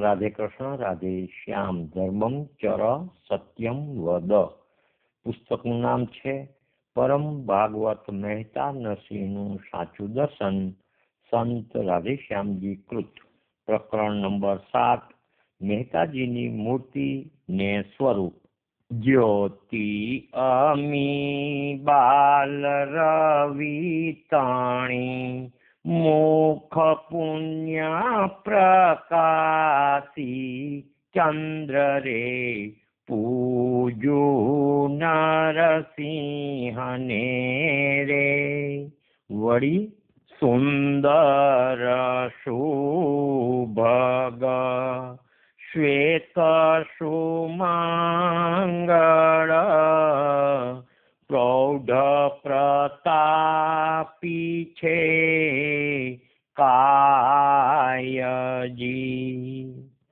રાધે કૃષ્ણ, રાધે શ્યામ. ધર્મમ ચર સત્યમ વદ. પુસ્તકનું નામ છે પરમ ભાગવત મહેતા નરસિંહનું સાચું દર્શન, સંત રાધેશ્યામજી કૃત. પ્રકરણ નંબર 7, મહેતાજીની મૂર્તિ ને સ્વરૂપ. જ્યોતિ અમી બાલ રવિ તાણી, મુખ પુણ્ય પ્રકાશી, ચંદ્ર રે પૂજુ નરસિંહને રે. વળી સુંદર શુભગ શ્વેત સુમંગળ, પ્રૌઢ પ્રતાપી છે કાયજી.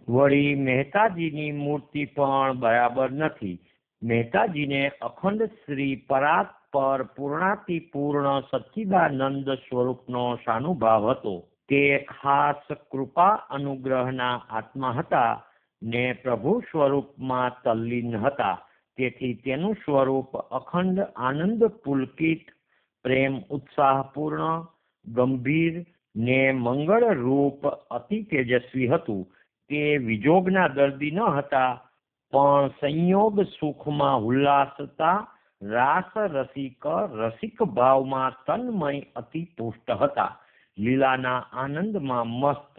વળી મહેતાજીની મૂર્તિ પણ બરાબર નથી. મહેતાજીને અખંડ શ્રી પરાત્પર પૂર્ણાતિપૂર્ણ સચ્ચિદાનંદ સ્વરૂપનો સાનુભાવ હતો. તે ખાસ કૃપા અનુગ્રહના આત્મા હતા ને પ્રભુ સ્વરૂપમાં તલ્લીન હતા. તેથી તેનું સ્વરૂપ અખંડ આનંદ પુલકિત, પ્રેમ ઉત્સાહપૂર્ણ, ગંભીર ને મંગળ રૂપ અતિ તેજસ્વી હતું. તે વિજોગના દર્દી ન હતા, પણ સંયોગ સુખમાં ઉલ્લાસતા, રાસ રસિક ભાવમાં તન્મય અતિ પુષ્ટ હતા. લીલાના આનંદમાં મસ્ત,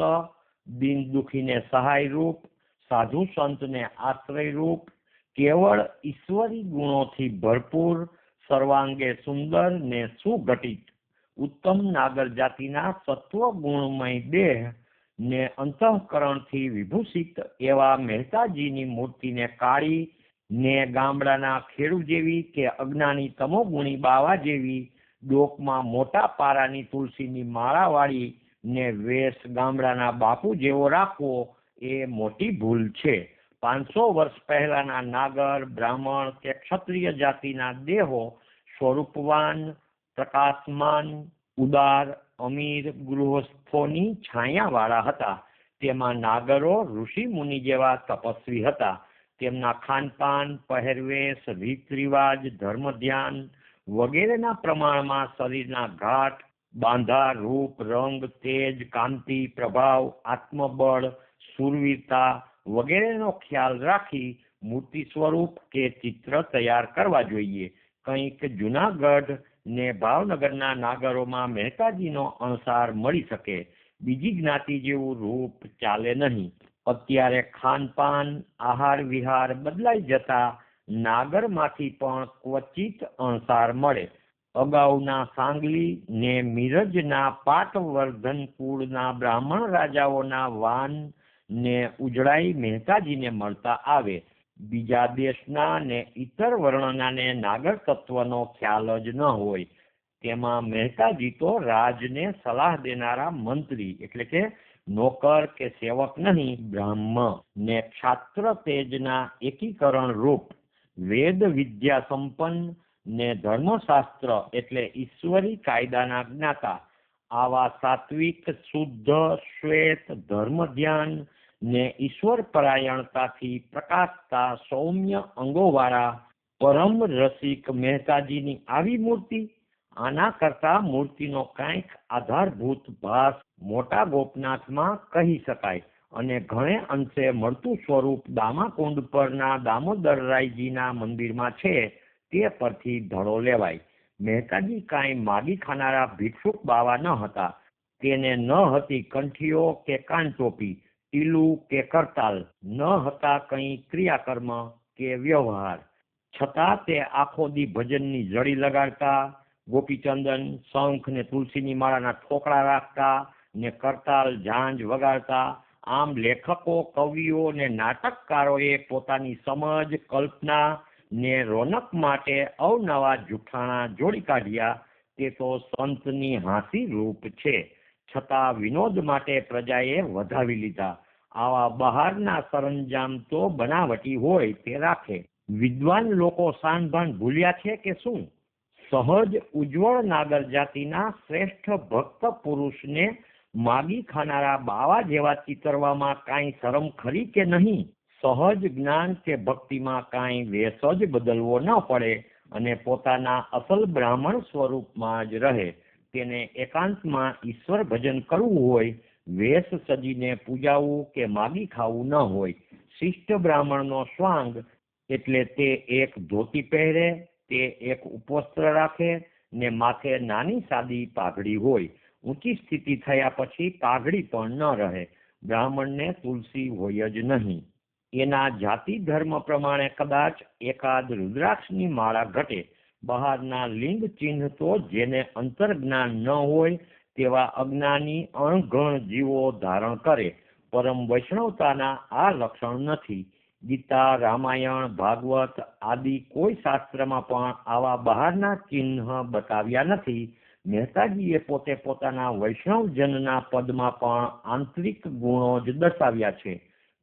દિન દુખીને સહાય રૂપ, સાધુ સંતને આશ્રય રૂપ, કેવળ ઈશ્વરી ગુણોથી ભરપૂર, સર્વાંગે સુંદર ને સુઘટિત, ઉત્તમ નાગર જાતિના સત્વ ગુણમય દેહ ને અંતઃકરણથી વિભૂષિત એવા મહેતાજીની મૂર્તિને કાળી ને ગામડાના ખેડૂ જેવી કે અજ્ઞાની તમોગુણી બાવા જેવી, ડોકમાં મોટા પારાની તુલસીની માળાવાળી ને વેશ ગામડાના બાપુ જેવો રાખવો એ મોટી ભૂલ છે. 500 વર્ષ પહેલાના નાગર, બ્રાહ્મણ કે ક્ષત્રિય જાતિના દેહો સ્વરૂપવાન, પ્રકાશમાન, ઉદાર, અમીર ગૃહસ્થોની છાયાવાળા હતા. તેમાં નાગરો ઋષિ મુનિ જેવા તપસ્વી હતા. તેમના ખાનપાન, પહેરવેશ, રીત રિવાજ, ધર્મ ધ્યાન વગેરેના પ્રમાણમાં શરીરના ઘાટ, બાંધા, રૂપ, રંગ, તેજ, કાંતિ, પ્રભાવ, આત્મબળ, શૂરવીરતા વગેરેનો ખ્યાલ રાખી મૂર્તિ સ્વરૂપ કે ચિત્ર તૈયાર કરવા જોઈએ. કંઈક જુનાગઢ ને ભાવનગરના નાગરોમાં મહેતાજીનો અણસાર મળી શકે, બીજી જ્ઞાતિ જેવું રૂપ ચાલે નહીં. અત્યારે ખાનપાન, આહાર વિહાર બદલાઈ જતા નાગરમાંથી પણ ક્વચિત અણસાર મળે. અગાઉના સાંગલી ને મિરજના પાટવર્ધન કુળના બ્રાહ્મણ રાજાઓના વાન ને ઉજળાઈ મહેતાજીને મળતા આવે. બીજા દેશના ને ઇતર વર્ણના નાગર તત્વનો ખ્યાલ જ ન હોય. તેમાં મહેતાજી તો રાજને સલાહ દેનારા મંત્રી એટલે કે નોકર કે સેવક નહીં, બ્રાહ્મ ને ક્ષાત્ર તેજના એકીકરણ રૂપ, વેદ વિદ્યા સંપન્ન ને ધર્મશાસ્ત્ર એટલે ઈશ્વરી કાયદાના જ્ઞાતા, આવા સાત્વિક, શુદ્ધ, શ્વેત, ધર્મ ધ્યાન ને ઈશ્વર પરાયણતાથી પ્રકાશતા સૌમ્ય અંગોવાળા પરમ રસિક મહેતાજીની આવી મૂર્તિ. આના કરતા મૂર્તિનો કાંઈક આધારભૂત ભાસ મોટા ગોપનાથમાં કહી શકાય અને ઘણે અંશે મળતું સ્વરૂપ દામાકુંડ પરના દામોદરરાયજીના મંદિરમાં છે, તે પરથી ધડો લેવાય. મહેતાજી કાંઈ માગી ખાનારા ભિક્ષુક બાવા ન હતા. તેને ન હતી કંઠીઓ કે કાનટોપી, ટીલું કે કરતાલ, ન હતા કંઈ ક્રિયાકર્મ કે વ્યવહાર. છતાં તે આખો દી ભજનની જડી લગાડતા, ગોપીચંદન, શંખ ને તુલસીની માળાના ઠોકળા રાખતા ને કરતાલ, ઝાંઝ વગાડતા. આમ લેખકો, કવિઓ ને નાટકકારોએ પોતાની સમજ, કલ્પના ને રોનક માટે અવનવા જુઠ્ઠાણા જોડી કાઢ્યા. તે તો સંતની હાંસી રૂપ છે. છતાં વિનોદ માટે પ્રજાએ વધાવી લીધા. આવા બહારના સરંજામ તો બનાવટી હોય તે રાખે. વિદ્વાન લોકો સાનભાન ભૂલ્યા છે કે શું? સહજ ઉજ્જવળ નાગર જાતિના શ્રેષ્ઠ ભક્ત પુરુષને માગી ખાનારા બાવા જેવા ચિતરવામાં કાંઈ શરમ ખરી કે નહીં? સહજ જ્ઞાન કે ભક્તિમાં કાંઈ વેશ જ બદલવો ન પડે અને પોતાના અસલ બ્રાહ્મણ સ્વરૂપમાં જ રહે. તેને એકાંતમાં ઈશ્વર ભજન કરવું હોય, વેશ સજીને પૂજાવું કે માગી ખાવું ન હોય. શિષ્ટ બ્રાહ્મણનો સ્વાંગ એટલે તે એક ધોતી પહેરે, તે એક ઉપવસ્ત્ર રાખે ને માથે નાની સાદી પાઘડી હોય. ઊંચી સ્થિતિ થયા પછી પાઘડી પણ ન રહે. બ્રાહ્મણને તુલસી હોય જ નહીં. એના જાતિ ધર્મ પ્રમાણે કદાચ એકાદ રુદ્રાક્ષની માળા ઘટે. બહારના લિંગ ચિહ્ન તો જેને અંતર્જ્ઞાન ન હોય તેવા અજ્ઞાની અણઘણ જીવો ધારણ કરે. પરમ વૈષ્ણવતાના આ લક્ષણ નથી. ગીતા, રામાયણ, ભાગવત આદિ કોઈ શાસ્ત્રમાં પણ આવા બહારના ચિહ્ન બતાવ્યા નથી. મહેતાજીએ પોતે પોતાના વૈષ્ણવજનના પદમાં પણ આંતરિક ગુણો જ દર્શાવ્યા છે.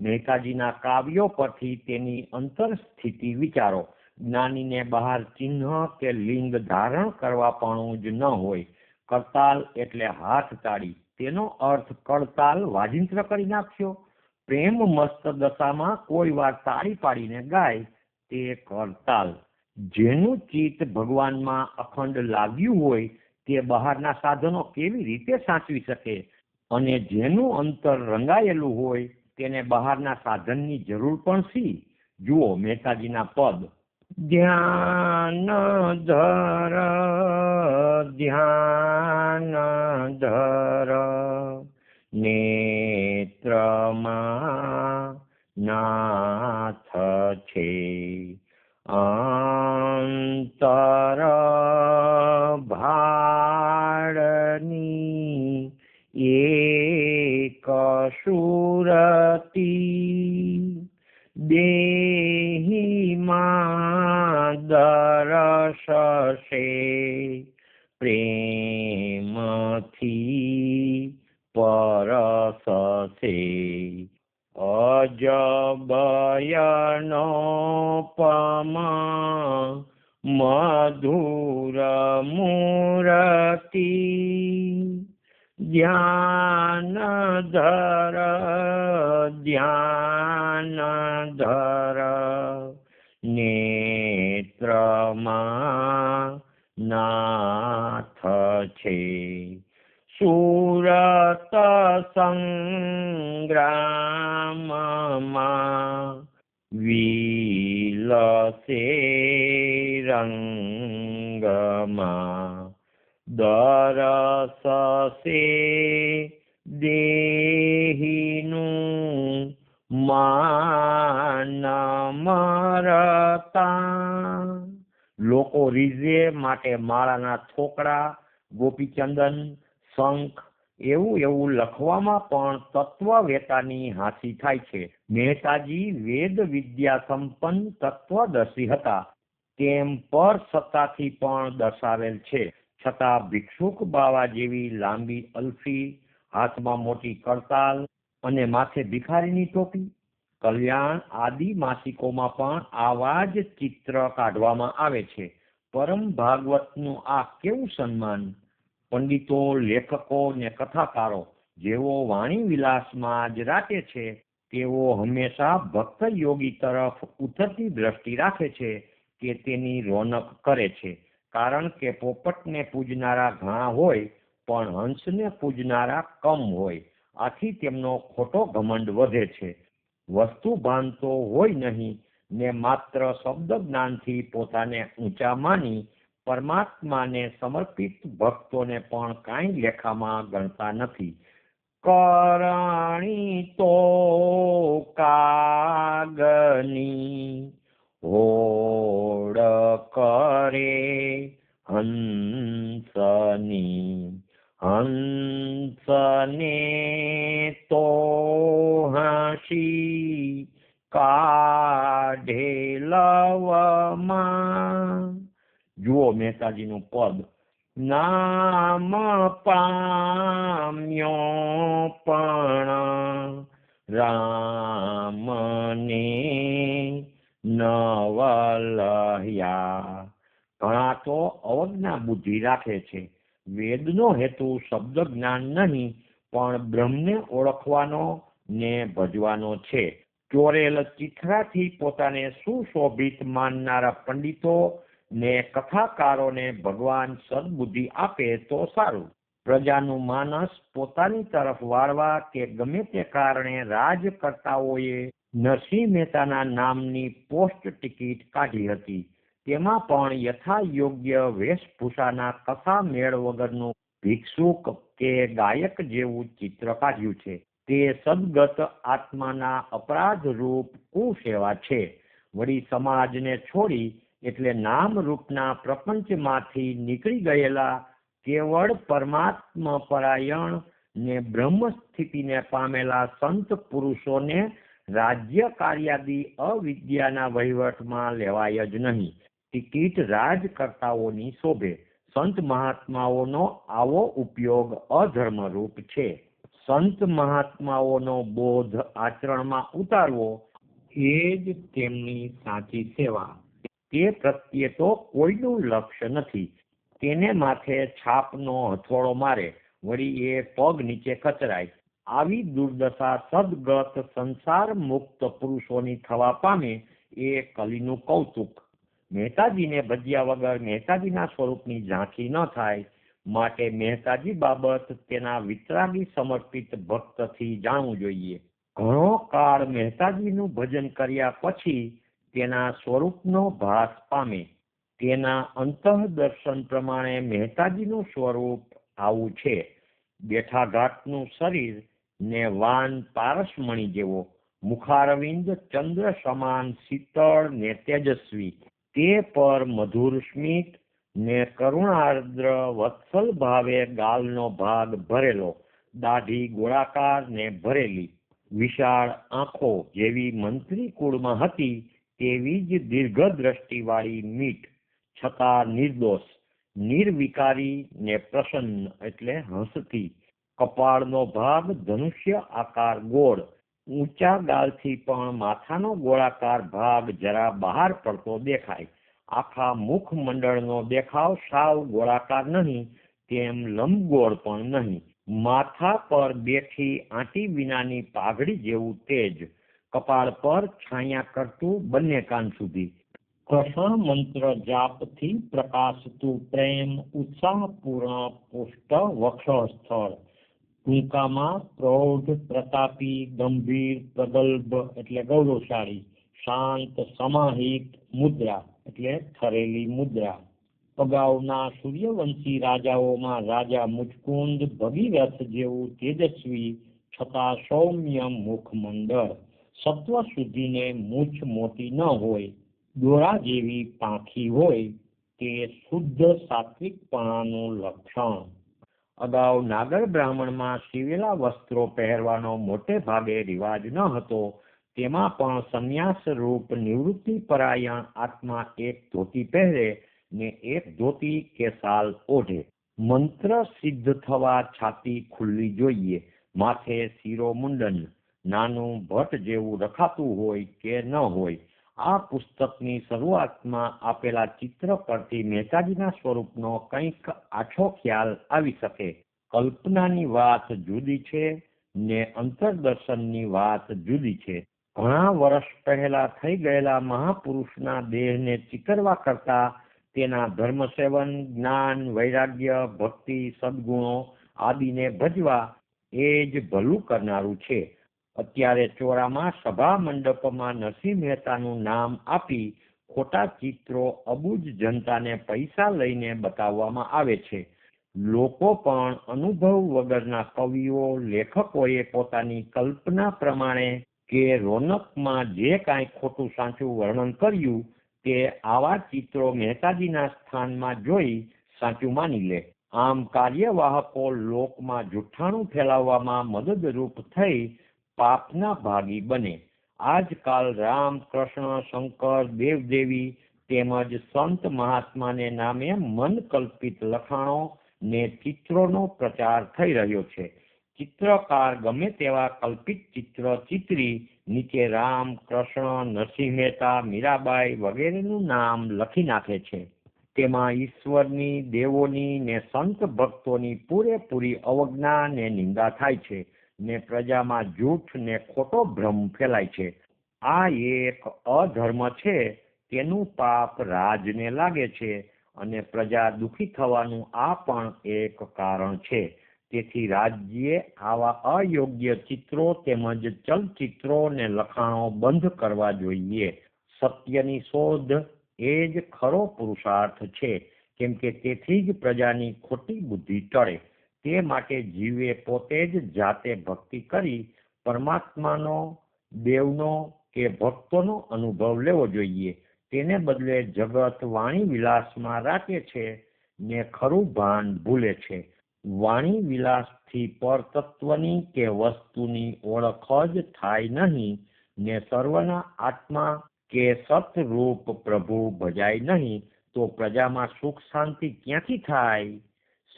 મહેતાજીના કાવ્યો પરથી તેની અંતર સ્થિતિ વિચારો. જ્ઞાનીને બહાર ચિહ્ન કે લિંગ ધારણ કરવા પણ જ ન હોય. કરતાલ એટલે હાથ તાળી. તેનો અર્થ કડતાલ વાજિંત્ર કરી નાખ્યો. પ્રેમ મસ્ત દશામાં કોઈ વાર તાળી પાડીને ગાય તે કરતાલ. જેનું ચિત્ત ભગવાનમાં અખંડ લાગ્યું હોય તે બહારના સાધનો કેવી રીતે સાચવી શકે? અને જેનું અંતર રંગાયેલું હોય તેને બહારના સાધનની જરૂર પણ શી? જુઓ મહેતાજીના પદ. ધ્યાન ધર ધ્યાન ધર નેત્રમાં નાથ છે, અંતર ભાળની એક સુરતી, દેહીમાં દરસશે પ્રેમથી પરસશે. અજબયનો પમા મધુર મૂરતિ, ધ્યાન ધર ધ્યાન ધર નેત્રમાં નાથ છે. સુરત સંગ્રામમાં વિલસે રંગમાં, દરસશે દેહીનું માન મરતા. લોકો રીઝે માટે માળાના થોકડા, ગોપીચંદન, શંખ એવું લખવામાં પણ તત્વવેતાની હાંસી થાય છે. મહેતાજી વેદ વિદ્યા સંપન્ન તત્વદર્શી હતા તેમ પર સત્તાથી પણ દર્શાવેલ છે. છતાં ભિક્ષુક બાવા જેવી લાંબી અલ્ફી, હાથમાં મોટી કરતાલ અને માથે ભિખારીની ટોપી. કલ્યાણ આદિ માસિકોમાં પણ આવા જ ચિત્ર કાઢવામાં આવે છે. પરમ ભાગવતનું આ કેવું સન્માન! પંડિતો, લેખકો ને કથાકારો જેઓ વાણી વિલાસમાં જ રાચે છે તેઓ હંમેશા ભક્ત યોગી તરફ ઉતરતી દ્રષ્ટિ રાખે છે કે તેની રોનક કરે છે. કારણ કે પોપટને પૂજનારા ઘણા હોય પણ હંસને પૂજનારા કમ હોય. આથી તેમનો ખોટો ઘમંડ વધે છે. વસ્તુ ભાન તો હોય નહીં ને માત્ર શબ્દ જ્ઞાનથી પોતાને ઊંચા માની પરમાત્માને સમર્પિત ભક્તોને પણ કાંઈ લેખામાં ગણતા નથી. કરણી તો કાગની હોડ કરે હંસની, હંસને તો હાંસી કાઢે લવમાં. જુઓ મહેતાજીનું પદ. નામ પામ્યો પણ રામને નવલયા. ઘણા તો અવજ્ઞા બુદ્ધિ રાખે છે. વેદનો હેતુ શબ્દ જ્ઞાન નહીં પણ બ્રહ્મને ઓળખવાનો ને ભજવાનો છે. ચોરેલ ચિથરાથી પોતાને સુશોભિત માનનારા પંડિતો ને કથાકારોને ભગવાન સદબુદ્ધિ આપે તો સારું. પ્રજાનું માનસ પોતાની તરફ વાળવા કે ગમે તે કારણે રાજકર્તાઓએ નરસિંહ મહેતાના નામની પોસ્ટ ટિકિટ કાઢી હતી. તેમાં પણ યથાયોગ્ય વેશભૂષાના કથા મેળ વગરનું ભિક્ષુક કે ગાયક જેવું ચિત્ર કાઢ્યું છે. તે સદગત આત્માના અપરાધ રૂપ કુસેવા છે. વળી સમાજને છોડી એટલે નામ રૂપના પ્રપંચમાંથી નીકળી ગયેલા કેવળ પરમાત્મા પરાયણ ને બ્રહ્મ સ્થિતિને પામેલા સંત પુરુષોને રાજ્ય કાર્યાદી અવિદ્યાના વહીવટમાં લેવાય જ નહીં. ટિકિટ રાજકર્તાઓની શોભે. સંત મહાત્માઓનો આવો ઉપયોગ અધર્મરૂપ છે. સંત મહાત્માઓનો બોધ આચરણમાં ઉતારવો એ જ તેમની સાચી સેવા. તે પ્રત્યે તો કોઈનું લક્ષ્ય નથી. તેને માથે છાપનો હથોડો મારે, વળી એ પગ નીચે કચરાય. આવી દુર્દશા સદગત સંસાર મુક્ત પુરુષોની થવા પામે એ કલીનું કૌતુક. મહેતાજીને ભજ્યા વગર મહેતાજીના સ્વરૂપની ઝાંખી ન થાય, માટે મહેતાજી બાબત તેના વિતરાગી સમર્પિત ભક્તથી જાણવું જોઈએ. ઘણો કાળ મહેતાજીનું ભજન કર્યા પછી તેના સ્વરૂપનો ભાસ પામે. તેના અંતઃદર્શન પ્રમાણે મહેતાજીનું સ્વરૂપ આવું છે. બેઠા ઘાટનું શરીર ને વાન પારસમણી જેવો, મુખારવિંદ ચંદ્ર સમાન શીતળ ને તેજસ્વી, તે પર મધુર સ્મિત ને કરુણાર્દ્ર વત્સલ ભાવે ગાલનો ભાગ ભરેલો, દાઢી ગોળાકાર ને ભરેલી, વિશાળ આંખો જેવી મંત્રી કુળમાં હતી તેવી જ દીર્ઘ દ્રષ્ટિવાળી મીટ, છતાં નિર્દોષ, નિર્વિકારી ને પ્રસન્ન એટલે હસતી. કપાળનો ભાગ ધનુષ્ય આકાર ગોળ, ઊંચા ગાલથી પણ માથાનો ગોળાકાર ભાગ જરા બહાર પડતો દેખાય. આખા મુખમંડળનો દેખાવ સાવ ગોળાકાર નહીં, તેમ લંબગોળ પણ નહીં. માથા પર બેઠી આંટી વિનાની પાઘડી જેવું તેજ. કપાળ પર છાયા કરતું બંને કાન સુધી. કૃષ્ણ મંત્ર જાપથી પ્રકાશતું પ્રેમ ઉત્સાહપૂર્ણ પુષ્ટ વક્ષ સ્થળ. ટૂંકામાં પ્રૌઢ, પ્રતાપી, ગંભીર, પ્રગલ્ભ એટલે ગૌરવશાળી, શાંત, સમાહિત મુદ્રા એટલે ઠરેલી મુદ્રા. અગાઉના સૂર્યવંશી રાજાઓમાં રાજા મુચકુંદ ભગીરથ જેવું તેજસ્વી છતાં સૌમ્ય મુખમંડળ. સત્વ શુદ્ધિને મૂછ મોટી ન હોય, દોરા જેવી પાંખી હોય, તે શુદ્ધ સાત્વિકપણાનું લક્ષણ. અગાઉ નાગર બ્રાહ્મણમાં સીવેલા વસ્ત્રો પહેરવાનો મોટે ભાગે રિવાજ ન હતો. તેમાં પણ સંન્યાસ રૂપ નિવૃત્તિ પરાયણ આત્મા એક ધોતી પહેરે ને એક ધોતી કે શાલ ઓઢે. મંત્ર સિદ્ધ થવા છાતી ખુલ્લી જોઈએ, માથે શિરો મુંડન, નાનું ભટ્ટ જેવું રખાતું હોય કે ન હોય. આ પુસ્તકની શરૂઆતમાં આપેલા ચિત્ર પરથી મહેતાજીના સ્વરૂપનો કંઈક આછો ખ્યાલ આવી શકે. કલ્પનાની વાત જુદી છે ને અંતરદર્શનની વાત જુદી છે. ઘણા વર્ષ પહેલા થઈ ગયેલા મહાપુરુષના દેહને ચિતરવા કરતા તેના ધર્મસેવન, જ્ઞાન, વૈરાગ્ય, ભક્તિ, સદગુણો આદિને ભજવા એ જ ભલું કરનારું છે. અત્યારે ચોરામાં સભા મંડપમાં નરસિંહ મહેતાનું નામ આપી ખોટા ચિત્રો અબુજ જનતાને પૈસા લઈને બતાવવામાં આવે છે. લોકો પણ અનુભવ વગરના કવિઓ, લેખકોએ પોતાની કલ્પના પ્રમાણે કે રોનકમાં જે કાંઈ ખોટું સાચું વર્ણન કર્યું તે આવા ચિત્રો મહેતાજીના સ્થાનમાં જોઈ સાચું માની લે. આમ કાર્યવાહકો લોકમાં જુઠ્ઠાણું ફેલાવવામાં મદદરૂપ થઈ પાપના ભાગી બને. આજકાલ રામ, કૃષ્ણ, શંકર, દેવદેવી તેમજ સંત મહાત્માને નામે મન કલ્પિત લખાણો ને ચિત્રોનો પ્રચાર થઈ રહ્યો છે. ચિત્રકાર ગમે તેવા કલ્પિત ચિત્ર ચિત્રી નીચે રામ, કૃષ્ણ, નરસિંહ મહેતા, મીરાબાઈ વગેરેનું નામ લખી નાખે છે. તેમાં ઈશ્વરની, દેવોની ને સંત ભક્તોની પૂરેપૂરી અવજ્ઞા ને નિંદા થાય છે ને પ્રજામાં જૂઠ ને ખોટો ભ્રમ ફેલાય છે. આ એક અધર્મ છે. તેનું પાપ રાજને લાગે છે અને પ્રજા દુઃખી થવાનું આ પણ એક કારણ છે. તેથી રાજ્યે આવા અયોગ્ય ચિત્રો તેમજ ચલચિત્રો ને લખાણો બંધ કરવા જોઈએ. સત્યની શોધ એ જ ખરો પુરુષાર્થ છે, કેમ કે તેથી જ પ્રજાની ખોટી બુદ્ધિ ટળે. તે માટે જીવે પોતે જ જાતે ભક્તિ કરી પરમાત્માનો, દેવનો કે ભક્તોનો અનુભવ લેવો જોઈએ. તેને બદલે જગત વાણી વિલાસમાં રાખે છે ને ખરું ભાન ભૂલે છે. વાણી વિલાસથી પરતત્વની કે વસ્તુની ઓળખ જ થાય નહીં ને સર્વના આત્મા કે સતરૂપ પ્રભુ ભજાય નહીં, તો પ્રજામાં સુખ શાંતિ ક્યાંથી થાય?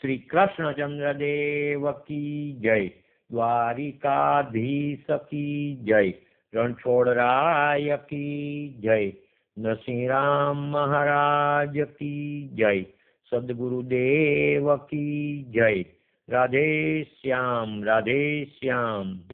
શ્રી કૃષ્ણચંદ્ર દેવ કી જય. દ્વારિકાધીશ કી જય. રણછોડરાય કી જય. નરસિંહ રામ મહારાજ કી જય. સદગુરુદેવ કી જય. રાધે શ્યામ, રાધે શ્યામ.